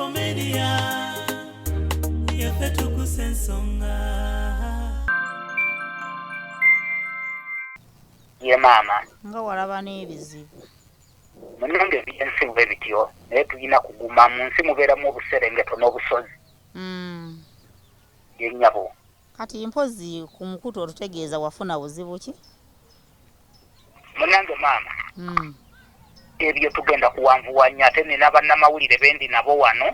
SB4 Media yafe Tuggussa Enssonga. Ye mama nga walaba n'ebizibu munange byensi bwe bityo naye tulina kuguma mu nsi mubeeramu obuserengeto n'obusozi yennyabo. kati mpozi ku mukutu otutegeeza wafuna buzibu ki? Munange mama ebyo tugenda kuwanvuwanya ate nina bannamawulire bendi nabo wano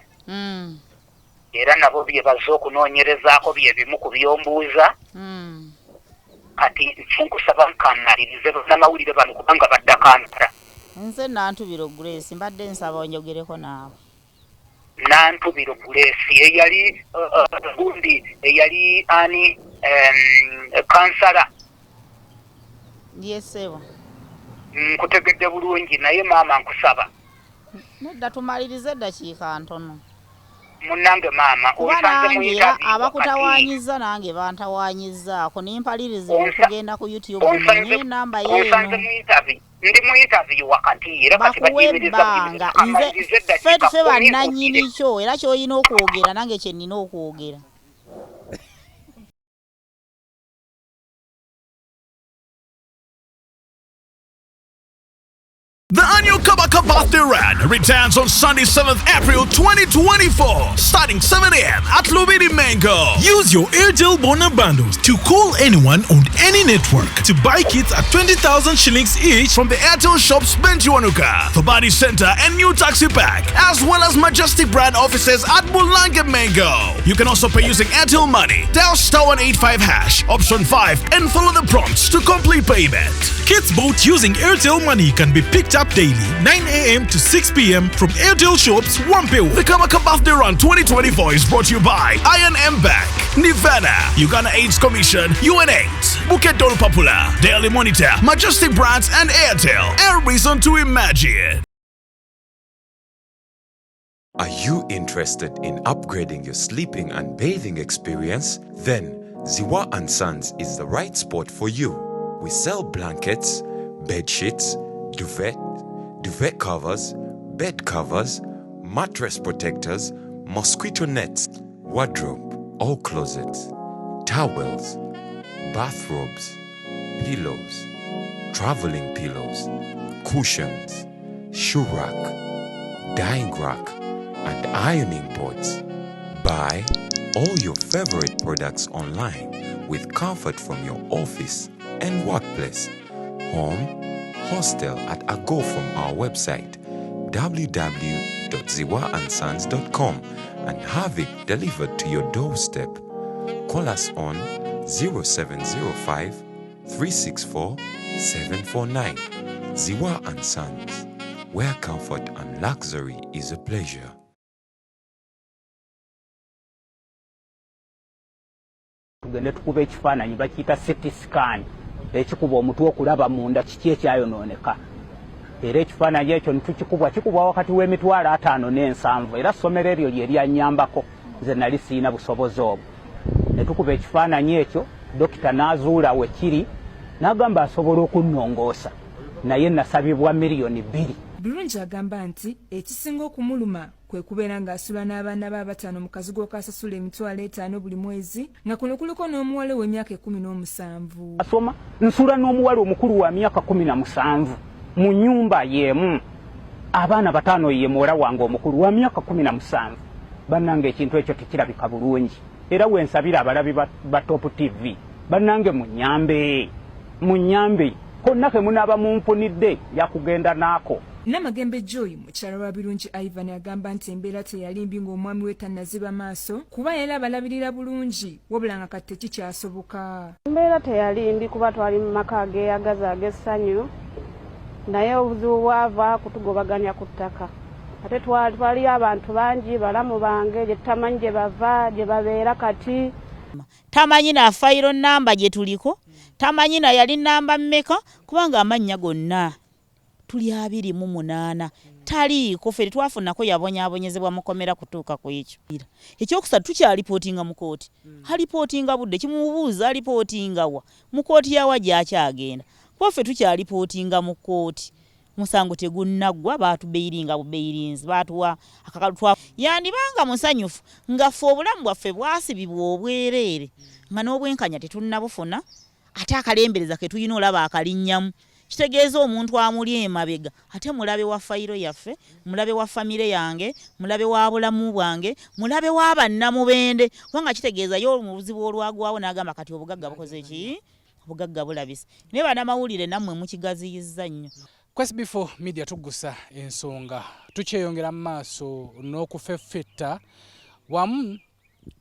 era nabo bye bazze okunoonyerezaako bye bimu ku byombuuza kati nkusaba nkanalirize bannamawulire bano kubanga baddakantara. Nze Nantubiro Grace mbadde nsaba onjogereko naawe. Nantubiro Grace eyali gundi eyali ani kansala. Yesebo. Nkutegedde bulungi naye maama nkusaba. Nedda tumalirize eddakiika ntono. Munange maama osanze mu interview abakutawanyiza nange bantawanyizzaako nimpalirize okugenda ku YouTube nenye namba yeeno. Osanze mu interview. Ndi mu interview wakati era kati bakuyimiriza nze ffe bannannyini kyo era ky'olina okwogera nange kye nnina okwogera. The annual Kabaka Run returns on Sunday, 7th April 2024, starting 7 a.m. at Lubidi Mango. Use your Airtel Bona bundles to call anyone on any network to buy kits at 20,000 shillings each from the Airtel shops Benjuanuka, the Body Center and New Taxi Pack, as well as Majestic brand offices at Mulanga Mango. You can also pay using Airtel Money. Dial *185# option 5 and follow the prompts to complete payment. Kits bought using Airtel Money can be picked up daily 9 a.m. to 6 p.m. from Airtel shops Wampel. The Kabaka Run 2024 is brought to you by I&M Bank, Nivana, Uganda AIDS Commission, UNAIDS, Bukit Dol Popular, Daily Monitor, Majestic Brands and Airtel. A reason to imagine. Are you interested in upgrading your sleeping and bathing experience? Then Ziwa and Sons is the right spot for you. We sell blankets, bed sheets, duvet covers, bed covers, mattress protectors, mosquito nets, wardrobe, all closets, towels, bathrobes, pillows, traveling pillows, cushions, shoe rack, dyeing rack, and ironing boards. Buy all your favorite products online with comfort from your office and workplace, home, hostel at a go from our website www.ziwaandsons.com and have it delivered to your doorstep. Call us on 0705 364 749. Ziwa and Sons, where comfort and luxury is a pleasure. Tugende tukube ekifaananyi bakiyita CT scan ekikuba omutwe okulaba munda kiki ekyayonooneka era ekifaananyi ekyo kikubwa wakati w'emitwalo 5 n'ensanvu era ssomero eryo lye lyanyambako nze nali siina busobozi obwo ne tukuba ekifaananyi ekyo dokita n'azuula we kiri n'agamba asobola okunnongoosa naye nasabibwa $2 million. Bulungi agamba nti ekisinga okumuluma kwe kubeera ng'asula n'abaana be 5 mu kazigo kasasula $5,000 buli mwezi nga kuno kuliko n'omuwala w'emyaka 17. Asoma nsula n'omuwala omukulu wa myaka 17 mu nnyumba y'emu, abaana 5 ye muwala wange omukulu wa myaka 17. Bannange ekintu ekyo tekirabika bulungi era wensabira abalabi ba Top TV bannange munyambe konna ke munaaba mumpunidde yakugenda naako. Namagembe Joy mukyala wa Birungi Ivan agamba nti embeera teyalimbi ng'omwami we tannaziba maaso kuba era abalabirira bulungi wabula nga kati tekikyasoboka. Embeera teyalimbi kuba twali mu maka ageyagaza ag'essanyu naye obuzibu bwava kutugobaganya ku ttaka. Ate twali abantu bangi balamu bange gye tutamanyi gye bava gye babeera kati. Tamanyi na fayiro namba gye tuliko, tamanyi na yali namba mmeka kubanga amannya gonna tuli 28 taliiko ffe twafunako yabonyaabonyezebwa mukomera kutuuka ku ekyo. Ekyokusatu tukyalipootinga mu kooti. Alipootinga budde kimubuuza alipootinga wa mu kooti yawa gy'akyagenda. Kuba ffe tukyalipootinga mu kooti. musango tegunnagwa baatubeiringa bubeirinzi baatuwa akakalutwa yandibanga musanyufu nga ffe obulamu bwaffe bwasibibwa obwereere nga n'obwenkanya tetunnabufuna ate akalembereza ke tulina olaba akalinnyamu kitegeeza omuntu amuli emabega ate mulabe wa fayiro yaffe mulabe wa famire yange mulabe wa bulamu bwange mulabe wa bannamubende kubanga kitegeeza yo mu buzibu olwagwawo n'agamba kati obugagga bukoze ki obugagga bulabise naye bannamawulire nammwe mukigaziyizza nnyo. Ku SB4 Media Tuggussa Enssonga tukyeyongera mu maaso n'okufeffetta wamu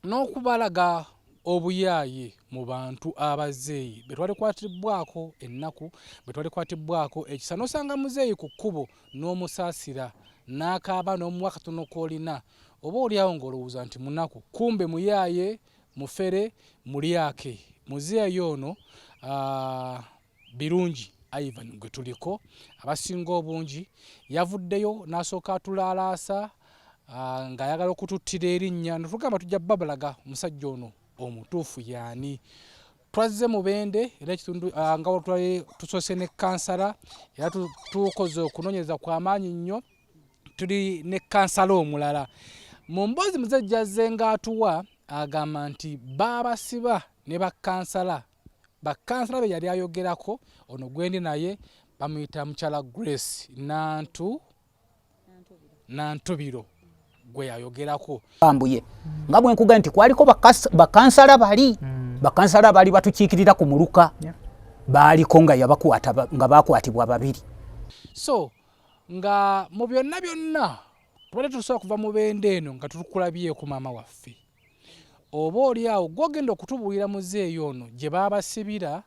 n'okubalaga obuyaaye mu bantu abazeeyi betwali kwatibwako ennaku betwali kwatibwako ekisa nosanga muzeeyi ku kkubo n'omusaasira n'akaaba n'omuwa katono koolina oba oliawo ng'olowooza nti munaku kumbe muyaaye mufere mulyake muzeeyi ono birungi Ivan gwe tuliko abasinga obungi yavuddeyo n'asooka atulaalaasa ng'ayagala okututtira erinnya netugamba tujja babalaga omusajja ono omutuufu yaani twazze mubende era ekitundu nga tusoose ne kansala era tukoze okunoonyereza kw'amaanyi nnyo tuli ne kansala omulala mu mboozi muzejja azze ng'atuwa agamba nti baabasiba ne bakansala be yali ayogerako ono gwendi naye bamuyita mukyala Grace Nantubiro gwe yayogerako Mukambye nga bwe nkuga nti kwaliko bakansala bali batukiikirira ku muluka baaliko nga yabakwata nga bakwatibwa babiri so nga mu byonna twali tusobola kuva mu bende eno nga tukulabye ku maama waffe oba oliawo gwogenda okutubuulira muzeeyi ono gye baabasibira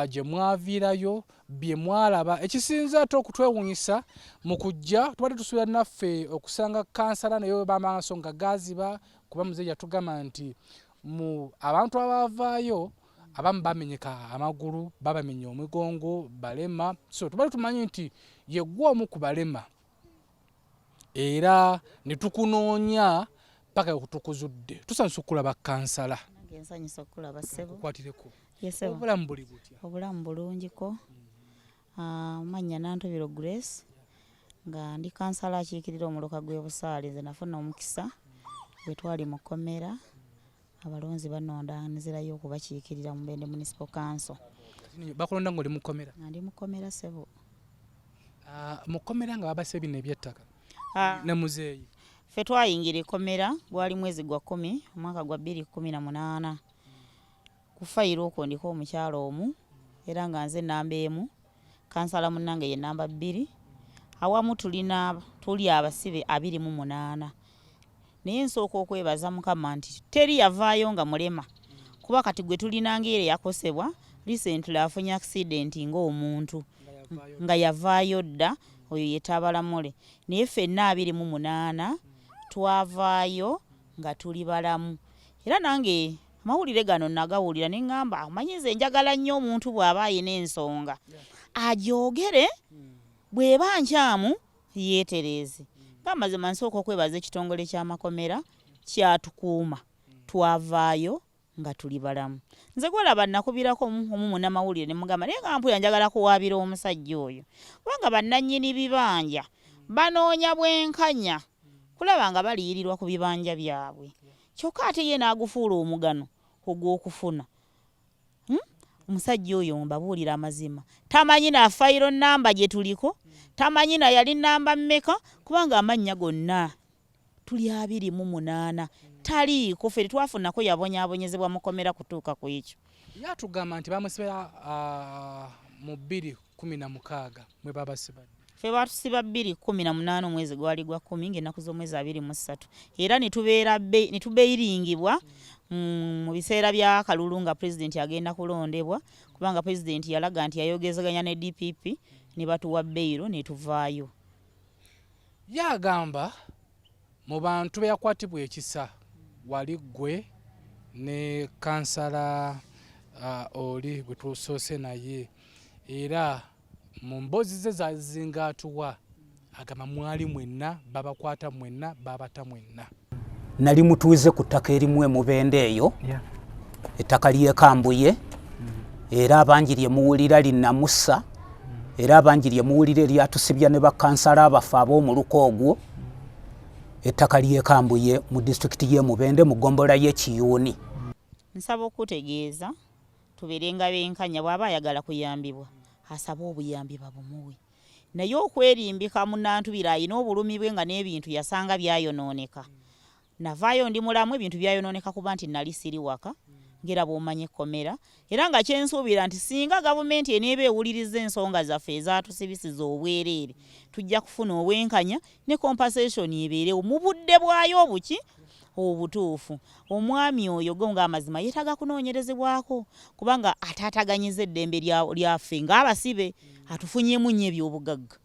gye mwaviirayo bye mwalaba ekisinza ate okutwewuunyisa mu kujja twali tusuubira naffe okusanga kansala naye bamaaso nga gaziba kuba muzeeyi yatugamba nti mu abantu abavaayo abamu bamenyeka amagulu babamenya omugongo balema so tubali tumanyi nti yeggwa omu ku balema era ne tukunoonya paka okutukuzudde tusanyusa okulaba kansala nsanyusa okulaba ssebo kwatireko yesebo obulamu buli butya obulamu bulungiko manya Nantubiro Grace nga ndi kansala akiikirira omuluka gw'ebusaale nze nafuna omukisa bwe twali mukomera abalonzi banondanizirayo okubakiikirira mu Bende Municipal Council. Bakulonda ng'oli mukomera? Ndi mukomera ssebo. Mukomera nga babase bino eby'ettaka ne muzeeyi ffe twayingira ekomera gwali mwezi gwa 10 omwaka gwa 2018 ku fayiro okwo ndiko omukyalo omu era nga nze namba emu kansala munnange ye namba 2 awamu tuli abasibe 28 naye nsooka okwebaza Mukama nti teri yavaayo nga mulema kuba kati gwe tulinanga era yakosebwa recently afunye accident ng'omuntu nga yavaayo dda oyo yetabalamule naye ffenna 28 twavaayo nga tuli balamu era nange amawulire gano nagawulira ne ngamba amanyize njagala nnyo omuntu bw'aba ayina ensonga ajoogere bw'eba nkyamu yeetereze bamazima nsooka okwebaza ekitongole ky'amakomera kyatukuuma twavaayo nga tuli balamu nze gwalaba nakubirako omu munnamawulire ne mugamba naye nga mpuya njagala kuwaabira omusajja oyo kubanga bannannyini bibanja banoonya bwenkanya kulaba nga baliyirirwa ku bibanja byabwe kyokka ate ye n'agufuula omugano ogw'okufuna omusajja oyo mbabuulira amazima tamanyi na fayiro namba gye tuliko tamanyi na yali namba mmeka kubanga amannya gonna tuli 28 taliiko ffe twafunako yabonyaabonyezebwa mukomera kutuuka ku ekyo yatugamba nti bamusibira mu 2016 mwe babasibadde ffe batusiba 2018 omwezi gwali gwa 10 ng'ennaku z'omwezi 23 era ne tubeiringibwa mu biseera bya kalulu nga pulezidenti agenda kulondebwa kubanga pulezidenti yalaga nti yayogezaganya ne DPP ne batuwa bbeiro ne tuvaayo. Yagamba mu bantu be yakwatibwa ekisa wali gwe ne kansala oli bwe tusoose naye era mu mboozi ze zazingatuwa agamba mwali mwenna babakwata mwenna babata mwenna. Nali mutuuze ku ttaka erimu mu Bende eyo ettaka ly'e Kambuye era abangi lye muwulira linnamusa era abangi lye muwulire eryatusibya ne bakansala abafu ab'omuluka ogwo ettaka ly'ekambuye mu disitulikiti y'e Mubende mu ggombola y'Ekiyuuni. Nsaba okutegeeza tubeerenga benkanya bw'aba ayagala kuyambibwa asaba obuyambi babumuwe. Naye okwerimbika mu Nantubiro ayina obulumi bwe nga n'ebintu yasanga byayonooneka. Navaayo ndi mulamu ebintu byayonooneka kuba nti nali siri waka ngera bw'omanya ekkomera era nga kyensuubira nti singa gavumenti eneeba ewuliriza ensonga zaffe ezaatusibisiza obwereere tujja kufuna obwenkanya ne compensation ebeerewo mu budde bwayo obuki obutuufu. Omwami oyo go ng'amazima yeetaga kunoonyerezebwako kubanga ataataganyiza eddembe lyaffe ng'abasibe atufunyemu nnyo ebyobugagga.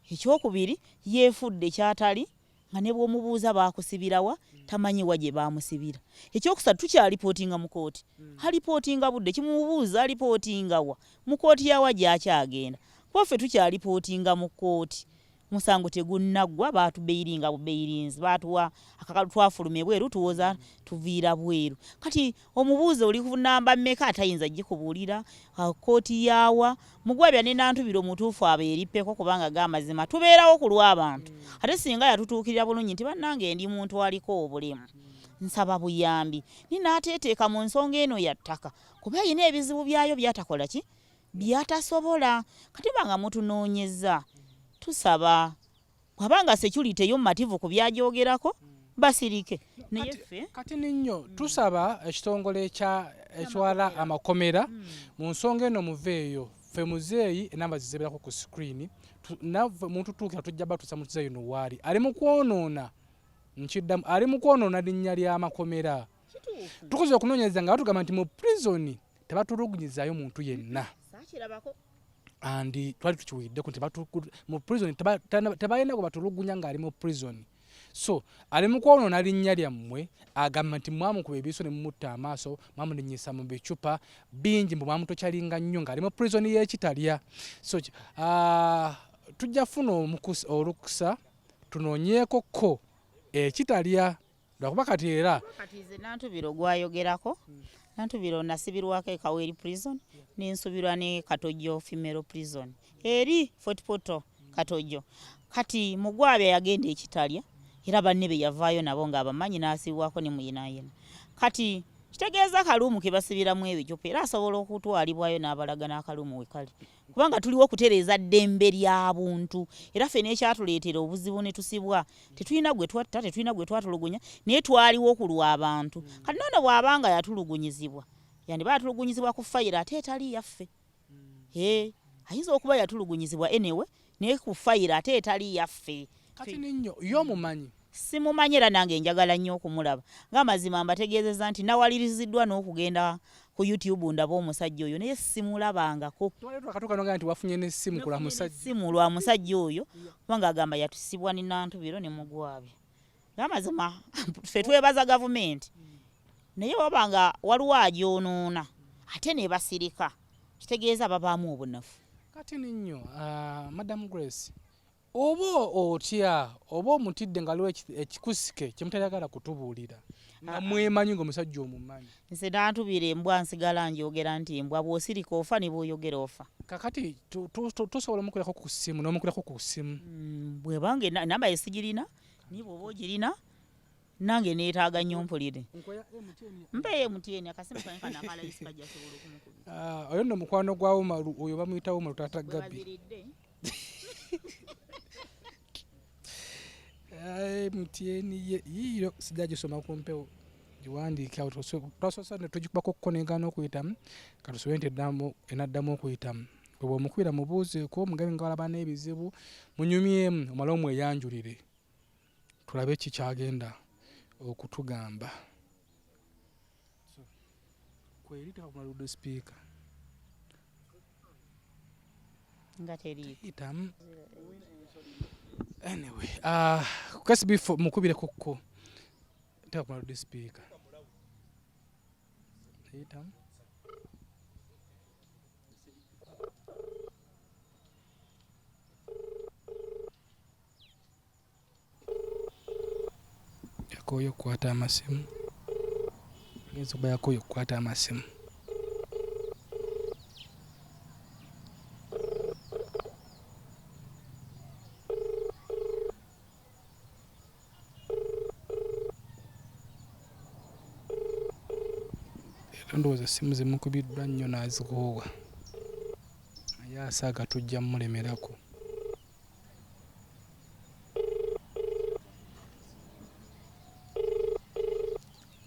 Ekyokubiri yeefudde kyatali nga ne bw'omubuuza baakusibirawa tamanyiwa gye baamusibira. Ekyokusatu tukyalipootinga mu kooti. Alipootinga budde kimubuuza alipootinga wa mu kooti yawa gy'akyagenda. Kwaffe tukyalipootinga mu kooti. Musango tegunnaggwa baatubeiringa bubeirinzi baatuwa akakalu twafulume bweru tuwoza tuviira bweru. Kati omubuuze oli ku namba mmeka atayinza gikubuulira kooti yawa mugwabya ne Nantubiro mutuufu abeerippeko kubanga g'amazima tubeerawo ku lw'abantu. Ate singa yatutuukirira bulungi nti bannange ndi muntu aliko obulemu nsaba buyambi ninaateeteeka mu nsonga eno ya ttaka kuba yina ebizibu byayo byatakola ki byatasobola. Kati banga mutunoonyeza tusaba bwabanga security yo mativu ku byajoogerako basirike naye ffe kati ninyo tusaba ekitongole ekyala amakomera mu nsonga eno muveeyo ffe muzeeyi enamba zizeberako ku screen muntu tuukira tujja batusa muzeeyi no waali ali mu kwonoona nkiddamu ali mu kwonoona linnya ly'amakomera. Tukoze okunoonyereza nga batugamba nti mu prison tebatulugunyizaayo muntu yenna. Andi twali tukiwidde kuti mu prison tebalina ku batulugunya ng'ali mu prison. So ali mu kwonoona linnya lyammwe agamba nti mwamukuba ebiso ne mumutta amaaso mwamunenyesa mu bicupa bingi mbu mwamutokyalinga nnyo ng'ali mu prison y'ekitalya. So tujja funa olukusa tunoonyeeko ko ekitalya lwakuba kati era kati ze Nantubiro gwayogerako Nantubiro nasibirwako Kaweri prison nensubirwa ne Katojo female prison eri Fort Portal Katojo. Kati mugwabya yagenda ekitalya era banne be yavaayo nabo ng'abamanyi n'asibwako ne muyinaayina. Kati kitegeeza kalumu ke basibiramu ebicupa era asobola okutwalibwayo n'abalaga n'akalumu we kali kubanga tuliwo okutereeza ddembe ly'abuntu era ffe n'ekyatuleetera obuzibu ne tusibwa tetulina gwe twatta tetulina gwe twatulugunya naye twaliwo ku lw'abantu. Kati noono bw'abanga yatulugunyizibwa yandiba yatulugunyizibwa ku fayiro ate etali yaffe. Ayinza okuba yatulugunyizibwa enewe naye ku fayiro ate etali yaffe. Kati ninyo y'omumanyi simumanyi era nange njagala nnyo okumulaba ng'amazima mbategeezeza nti nawaliriziddwa n'okugenda ku YouTube ndaba omusajja oyo naye simulabangako. Katukanonga nti wafunye n'essimu kula musajja simu lwa musajja oyo kubanga agamba yatusibwa ne Nantubiro ne mugwabya. Ng'amazima ffe twebaza gavumenti naye wabanga waliwo agyonoona ate ne basirika kitegeeza babaamu obunafu. Kati ninyo Madam Grace oba otya oba omutidde nga liwo ekikusike kyemutayagala kutubuulira nga mwemanyi ng'omusajja omumanyi. Nze Nantubiro embwa nsigala njogera nti embwa bw'osirika ofa ne bw'oyogera ofa. Kakati tusobola omukulako ku ssimu n'omukulako ku ssimu bwebange namba yesigirina ni bw'oba ogirina nange neetaaga nnyo mpulire mpeeyo MTN akasimu kange kano akalayisi kajja sobola okumukuba. Oyo nno mukwano gwa Umaru oyo bamuyita Umaru taata Gabi. MTN yiyo sijagisoma ku mpewo giwandiika twasosa ne tugikubako okukonegana okuyitamu katusobe nti enaddamu okuyitamu bwe omukubira mubuuzeeko mugabe nga walaba n'ebizibu munyumyemu omala omweyanjulire tulabe kikyagenda okutugamba. Kwerita ku maludo speaker nga teriitamu. Anyway, SB4 mukubire kokko teka ku maludo speaker teriitamu. Yakoyo kukwata amasimu genza okuba yakoyo kukwata amasimu. ndowooza essimu zimukubiddwa nnyo n'azikoowa naye asaaga tujja mmulemerako.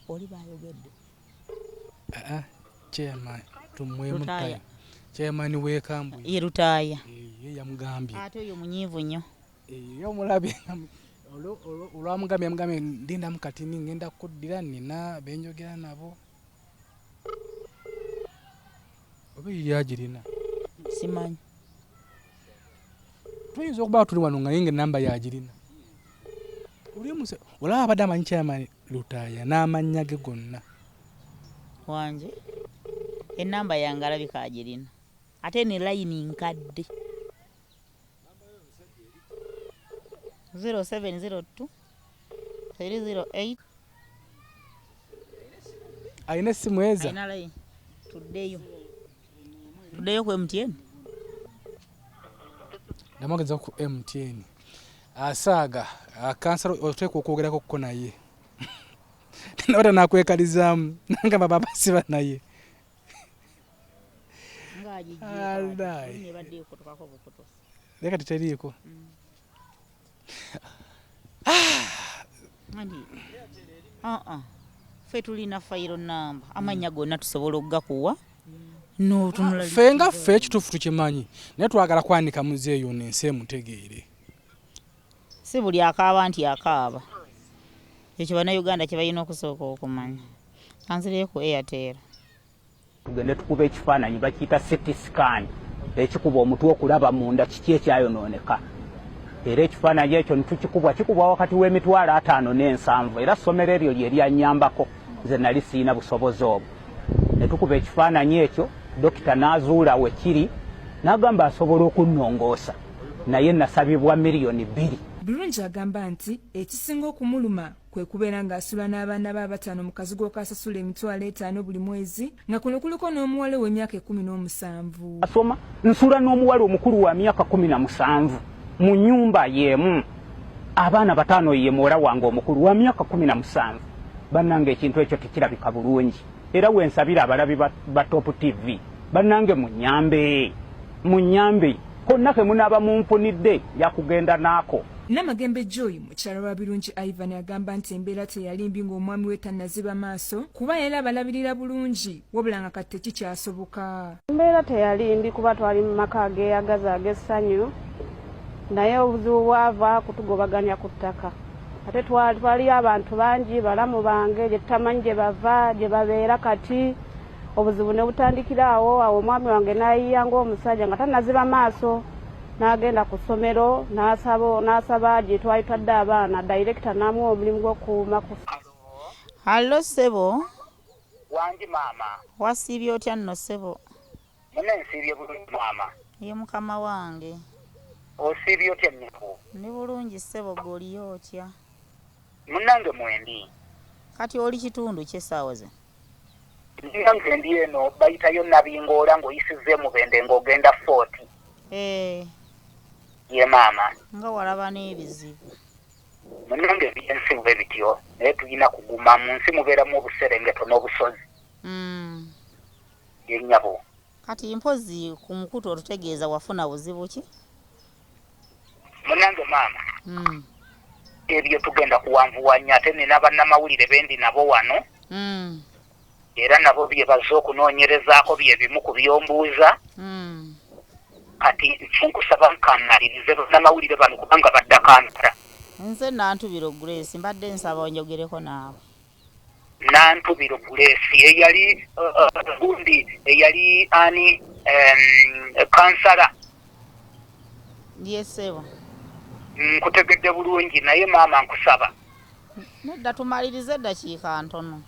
oli bayogedde chairman tumwemutayo chairman w'ekambwe ye Lutaaya ye yamugambye ate oyo munyiivu nnyo ye omulabye olwamugambye ndindamu kati ngenda kuddira nina benjogera nabo oba yagirina simanyi tuyinza okuba tuli wano nga yinga enamba yagirina olaba abadde amanyi chairman Lutaaya n'amannya ge gonna wanje enamba yange alabika agirina ate ne layini nkadde 0702 308 ayina essimu eza ayina layini tuddeyo ku MTN ndamwageza ku MTN asaaga kansala oteekwa okwogerako ko naye nabata nakwekalizaamu nanga baba basiba naye leka teteriiko ffe tulina fayiro namba amannya gonna tusobola okugakuwa ffe nga ffe ekituufu tukimanyi naye twagala kwanika muzeeyo nensi emutegeere si buli akaaba nti akaaba ekyo bannayuganda kye balina okusooka okumanya kanzireeku Airtel tugende tukuba ekifaananyi bakiyita CT scan ekikuba omutwe okulaba munda kiki ekyayonooneka era ekifaananyi ekyo kikubwa wakati w'emitwalo 5 n'ensanvu era ssomero eryo lye lyanyambako nze nali siina busobozi obwo ne tukuba ekifaananyi ekyo dokita n'azuula we kiri n'agamba asobola okunnongoosa naye nasabibwa miliyoni 2. Bulungi agamba nti ekisinga okumuluma kwe kubeera ng'asula n'abaana be 5 mu kazigo kasasula emitwalo 5 buli mwezi nga kuno kuliko n'omuwala w'emyaka 17. asoma nsula n'omuwala omukulu wa myaka 17 mu nnyumba y'emu abaana 5 ye muwala wange omukulu wa myaka 17. bannange ekintu ekyo tekirabika bulungi era wensabira abalabi ba Top TV bannange munyambe konna ke munaaba mumpunidde yakugenda naako. Namagembe Joy mukyala wa Birungi Ivan agamba nti embeera teyalimbi ng'omwami we tannaziba maaso kuba era abalabirira bulungi wabula nga kati tekikyasoboka. Embeera teyalimbi kuba twali mu maka ageeyagaza ag'essanyu naye obuzibu bwava kutugobaganya ku ttaka ate twali abantu bangi balamu bange gye tutamanyi gye bava gye babeera kati obuzibu ne butandikira awo omwami wange n'ayiya ng'omusajja nga tannaziba maaso n'agenda ku ssomero n'asaba gye twali twadde abaana dayirekita n'amuwa omulimu gw'okuuma ku. Hallo ssebo. Wangi maama. Wasiibye otya nno ssebo? Mune nsiibye bulungi maama. Ye mukama wange. Osiibye otya nnyabo? Ndi bulungi ssebo gw'oliyo otya? Munnange mwendi. Kati oli kitundu ky'essaawa ze? Ndiyange ndi eno bayitayo nabingoola ng'oyisizze mu bende ng'ogenda 40. Ye maama. Nga walaba n'ebizibu. Munnange ebyensi bwe bityo naye tulina kuguma mu nsi mubeeramu obuserengeto n'obusozi. Ye nnyabo. Kati mpozi ku mukutu otutegeeza wafuna buzibu ki? Munnange maama. Ebyo tugenda kuwanvuwanya ate nina bannamawulire bendi nabo wano. Era nabo bye bazze okunoonyerezaako bye bimu ku byombuuza. Kati nkusaba nkanalirize bannamawulire bano kubanga badda kampala. Nze Nantubiro Grace mbadde nsaba onjogereko naawe. Nantubiro Grace eyali gundi eyali ani kansala. Yesebo. Nkutegedde bulungi naye maama nkusaba. Nedda tumalirize eddakiika ntono.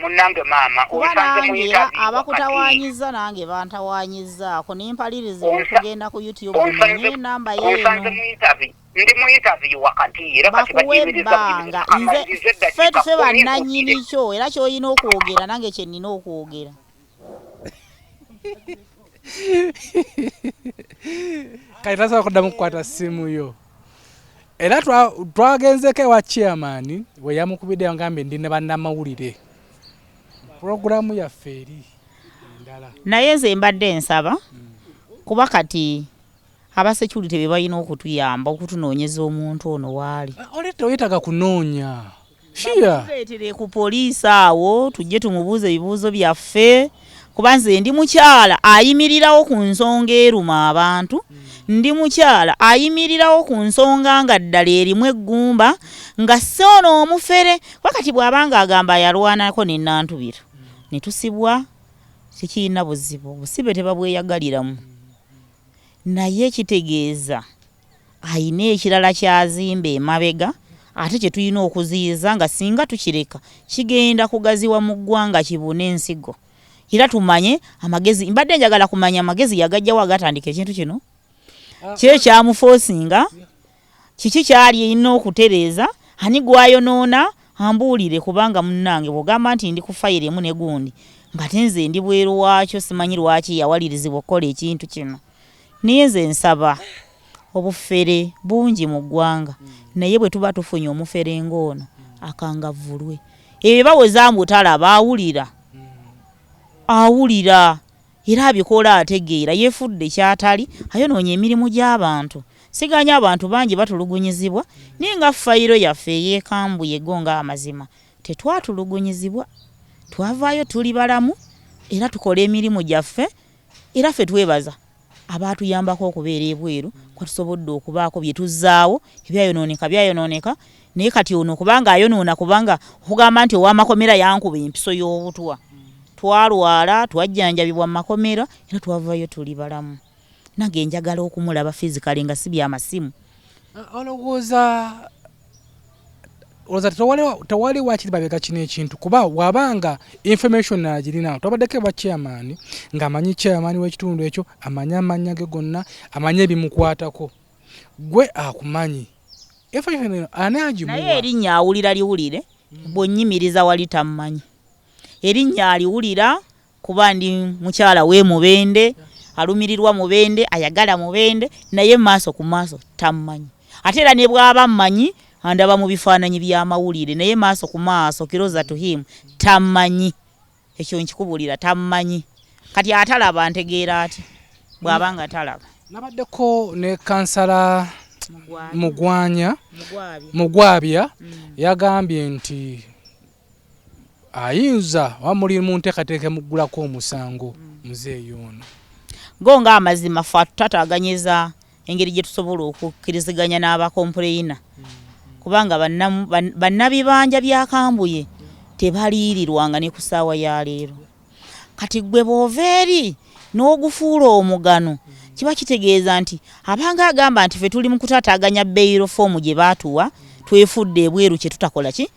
Munnange maama osanze mu interview abakutawanyiza nange bantawanyizzaako nimpalirize okugenda ku YouTube nanye namba yeeno. Osanze mu interview ndi mu interview wakati era kati bakuyimiriza nze ffe bannannyini kyo era ky'olina okwogera nange kye nnina okwogera. Kati tasobola kuddamu kukwata ssimu yo. Era twagenzeko ewa chairman we yamukubidde ngambe ndi ne bannamawulire. programu yaffe eri endala. Naye nze mbadde nsaba kuba kati abasecurity be balina okutuyamba okutunoonyeza omuntu ono waali. Oleta oyetaga kunoonya. Shia. Tuleetere ku poliisi awo tujje tumubuuze ebibuuzo byaffe kuba nze ndi mukyala ayimirirawo ku nsonga eruma abantu. Ndi mukyala ayimirirawo ku nsonga nga ddala erimu eggumba nga soono omufere wakati bw'abanga agamba yalwanako ne Nantubiro ne tusibwa tekirina buzibu obusibe tebabweyagaliramu naye kitegeeza ayina ekirala kyazimba emabega ate kye tulina okuziyiza nga singa tukireka kigenda kugaziwa mu ggwanga kibune ensigo era tumanye amagezi mbadde njagala kumanya amagezi yagajjawo agatandika ekintu kino kye kyamufosinga kiki kyali erina okutereeza ani gwayonoona ambuulire kubanga munnange bw'ogamba nti ndi ku fayiro emu ne gundi nga tenze ndi bweru waakyo simanyi lwaki yawalirizibwa okukola ekintu kino naye nze nsaba obufere bungi mu ggwanga naye bwe tuba tufunye omufere ng'ono akangavvulwe ebyo bawezambu talaba awulira era abikola ategeera yeefudde kyatali ayonoonya emirimu gy'abantu siganya abantu bangi batulugunyizibwa naye nga fayiro yaffe eyeekambuye gonga amazima tetwatulugunyizibwa twavaayo tuli balamu era tukola emirimu gyaffe era ffe twebaza abaatuyambako okubeera ebweru kwatusobodde okubaako bye tuzzaawo ebyayonooneka naye kati ono kubanga ayonoona kubanga okugamba nti ow'amakomera yankuba empiso y'obutwa twalwala twajjanjabibwa mu makomera era twavaayo tuli balamu nange njagala okumulaba physically nga si byamasimu. Olowooza tewali wakiri babega kino ekintu kuba wabanga information agirina twabaddeko bwa chairman ng'amanyi chairman w'ekitundu ekyo amanya amanya ge gonna amanya ebimukwatako gwe akumanyi information ani agimuwa naye erinnya awulira liwulire bw'onnyimiriza wali tammanyi erinnya aliwulira kuba ndi mukyala we Mubende alumirirwa Mubende ayagala Mubende naye maaso ku maaso tammanyi ate era ne bw'aba mmanyi andaba mu bifaananyi by'amawulire naye maaso ku maaso kiroza to him tammanyi ekyo nkikubulira tammanyi kati atalaba ntegeera ati bw'abanga talaba. Nabaddeko ne kansala Mugwabya yagambye nti ayinza wamuli mu nteekateeka muggulako omusango muzeeyi ono gonga amazima fa tutataganyiza engeri gye tusobola okukkiriziganya n'abakompuleyina kubanga bannabibanja byakambuye tebaliirirwanga ne ku ssaawa ya leero kati gwe bw'ova eri n'ogufuula omugano kiba kitegeeza nti abanga agamba nti ffe tuli mu kutaataaganya beyiro foomu gye baatuwa twefudde ebweru kye tutakola ki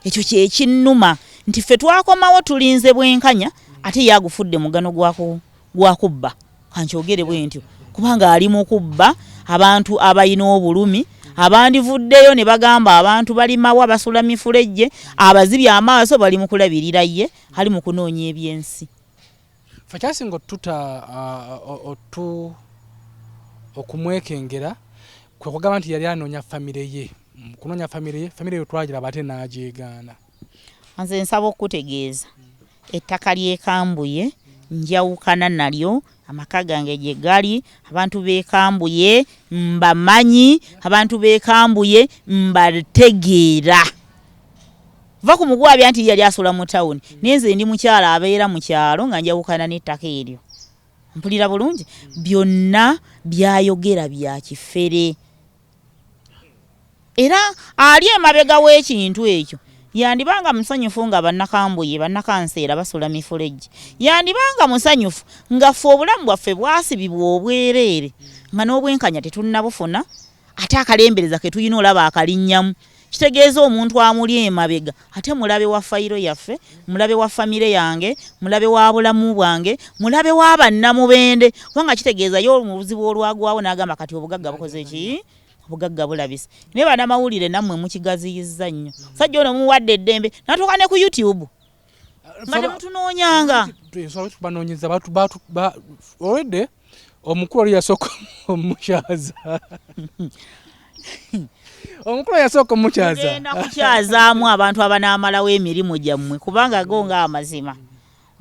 ekyo kyekinnuma nti ffe twakomawo tulinze bwenkanya ate yagufudde mugano gwakubba kankyogere bwe ntyo kubanga ali mu kubba abantu abayina obulumi abandivuddeyo ne bagamba abantu balimawa basula mifulejje abazibye amaaso bali mu kulabirira ye ali mu kunoonya ebyensi fakyasinga okumwekengera kwe kugamba nti yali anoonya famire ye kunoonya famire ye twagira bate n'ajeegaana. Nze nsaba okutegeeza ettaka lyekambuye njawukana nalyo amaka gange gye gali abantu beekambuye mbamanyi abantu beekambuye mbategeera va ku Mugwabya nti yali asula mu tawuni nenze ndi mukyala abeera mu kyalo nga njawukana n'ettaka eryo mpulira bulungi byonna byayogera bya kifere era ali emabega w'ekintu ekyo yandibanga musanyufu nga bannakambuye bannakanseera basula mifulejje yandibanga musanyufu nga ffe obulamu bwaffe bwasibibwa obwereere nga n'obwenkanya tetunnabufuna ate akalembereza ke tulina olaba akalinnyamu kitegeeza omuntu amuli emabega ate mulabe wa fayiro yaffe mulabe wa famire yange mulabe wa bulamu bwange mulabe wa bannamubende kubanga kitegeeza yo mu buzibu olwagwawo n'agamba kati obugagga bukoze ki obugagga bulabise naye bannamawulire nammwe mukigaziyizza nnyo sajja ono muwadde eddembe natuuka ne ku YouTube nga temutunoonyanga banoonyeza olwedde omukulu oli yasooka omukyaza omukulu yasooka omukyaza genda kukyazaamu abantu abanaamalawo emirimu gyammwe kubanga gonga amazima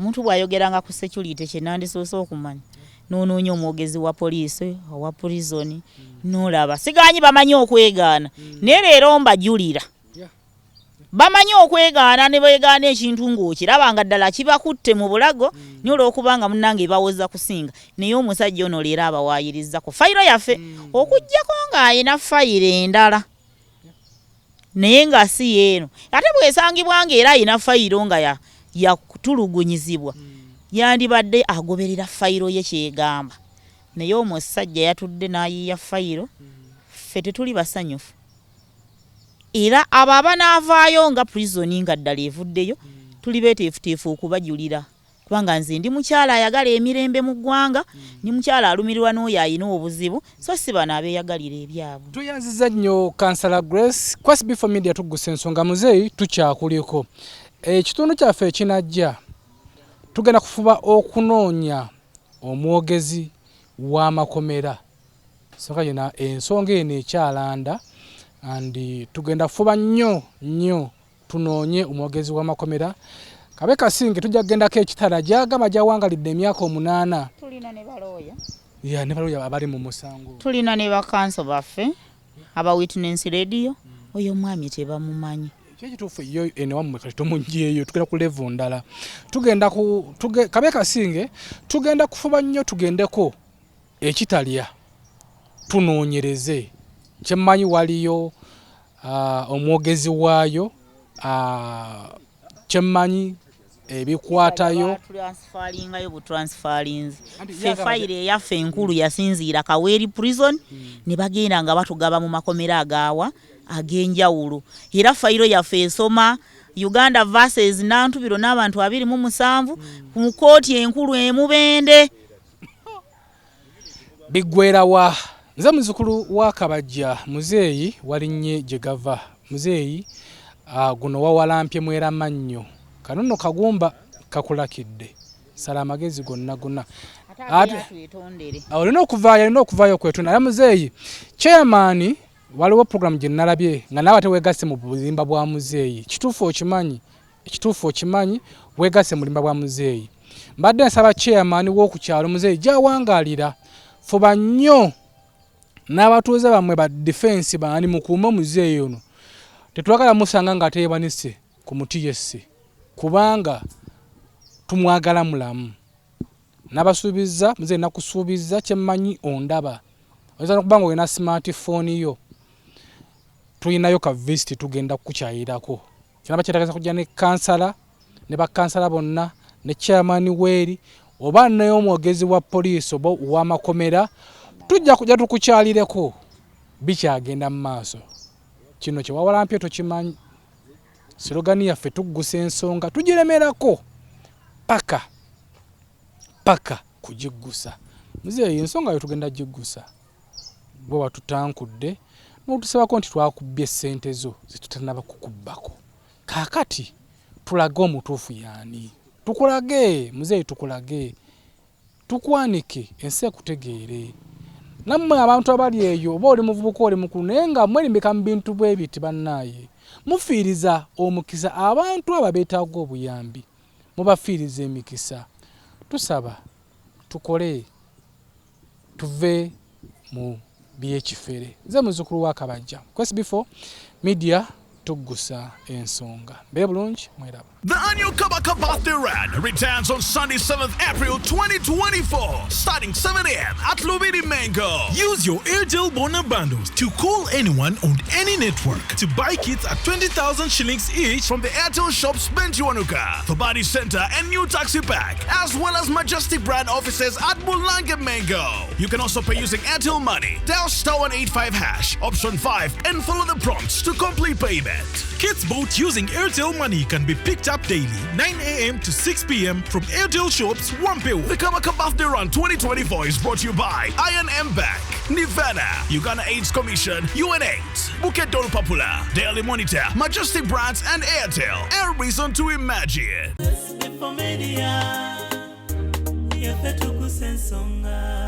omuntu bw'ayogeranga ku security kye nandisoose okumanya n'onoonya omwogezi wa poliisi owa prison n'olaba sigaanyi bamanyi okwegaana naye leero mbajulira bamanyi okwegaana ne beegaana ekintu ng'okiraba nga ddala kibakutte mu bulago naye olw'okubanga munnange bawoza kusinga naye omusajja ono leero abawaayirizako fayiro yaffe okuggyako ng'ayina fayiro endala naye nga si yeeno ate bw'esangibwa ng'era ayina fayiro nga yakutulugunyizibwa yandibadde agoberera fayiro ye kyegamba naye omusajja yatudde n'ayiiya fayiro ffe tetuli basanyufu era abo abanaavaayo nga prisoni nga ddala evuddeyo tuli beeteefuteefu okubajulira kubanga nze ndi mukyala ayagala emirembe mu ggwanga ni mukyala alumirirwa n'oyo ayina obuzibu so si bano abeeyagalira ebyabwe. Tuyanziza nnyo Kansala Grace kwa SB4 Media Tuggussa Enssonga muzeeyi tukyakuliko ekitundu kyaffe ekinajja tugenda kufuba okunoonya omwogezi w'amakomera soka yena ensonga eno ekyalanda andi tugenda fuba nnyo tunoonye omwogezi w'amakomera Kabaka Singe tujja kugendako ekitala gyagamba gyawangalidde emyaka 8 tulina ne balooya ne balooya abali mu musango tulina ne bakanso baffe aba witness radio oyo omwami tebamumanyi ekituufu yo ene wammwe kati tomunjeeyo tugenda ku level ndala tugenda Kabaka Singe tugenda kufuba nnyo tugendeko ekitalya tunoonyereze kyemmanyi waliyo omwogezi waayo kyemmanyi ebikwatayo transferingayo butransferinze fe fayire eyaffe enkulu yasinziira Kaweeri prison ne bagenda nga batugaba mu makomera agaawa ag'enjawulo era fayiro yaffe esoma Uganda versus Nantubiro n'abantu 27 mu kooti enkulu emubende bigwerawa nze muzukulu wa Kabajja muzeeyi walinnye gye gava muzeeyi guno wawalampye mwera mannyo kanono kagumba kakulakidde sala amagezi gonna olina okuvaayo kwetonda era muzeeyi chairman waliwo program gye nalabye nga naawe teweegase mu bulimba bwa muzeeyi ekituufu okimanyi weegase mu bulimba bwa muzeeyi mbadde nsaba chairman w'okukyalo muzeeyi gyawangaalira fuba nnyo n'abatuuze bammwe ba defense bani mukuuma muzeeyi ono tetwagala musanga nga teebanise ku muti yesse kubanga tumwagala mulamu n'abasuubiza muzeeyi nakusuubiza kyemmanyi ondaba oyinza n'okubanga olina smartphone yo tulinayo ka visit tugenda kukukyayirako kinaba kyetagasa kujja ne kansala ne bakansala bonna ne chairman weeri oba n'omwogezi wa poliisi oba ow'amakomera tujja kujja tukukyalireko bikyagenda mu maaso kino kye wawalampye tokimanyi slogani yaffe Tuggussa Enssonga tugiremerako paka kugiggusa muzeeyi ensonga yo tugenda giggusa bwe watutankudde n'otusabako nti twakubbye ssente zo zitutanaba kukubbako kaakati tulage omutuufu yaani tukulage muzeeyi tukulage tukwanike ensi ekutegeere nammwe abantu abali eyo oba oli muvubuka oli mukulu naye nga mwerimbika mu bintu bwe biti bannaaye mufiiriza omukisa abantu abo beetaaga obuyambi mubafiiriza emikisa tusaba tukole tuve mu byekifere nze muzukulu wa Kabajja ku SB4 Media Tuggussa Enssonga mbe bulungi mweraba. The annual Kabaka Birthday Run returns on Sunday 7th April 2024, starting 7 a.m. at Lubiri Mango. Use your Airtel Bona bundles to call anyone on any network to buy kits at 20,000 shillings each from the Airtel shops Benchuanuka, Fabadi Center and New Taxi Pack, as well as Majestic brand offices at Mulanga Mango. You can also pay using Airtel Money. Dial *185# option 5 and follow the prompts to complete payment. Kits bought using Airtel Money can be picked up daily 9 a.m. to 6 p.m. from Airtel shops Wampewu. The Kabaka Birthday Run 2024 is brought to you by I&M Bank, Nivana, Uganda AIDS Commission, UNAIDS, Bukit Dolu Popular, Daily Monitor, Majestic Brands and Airtel. A reason to imagine. SB4 Media, Tuggussa Enssonga.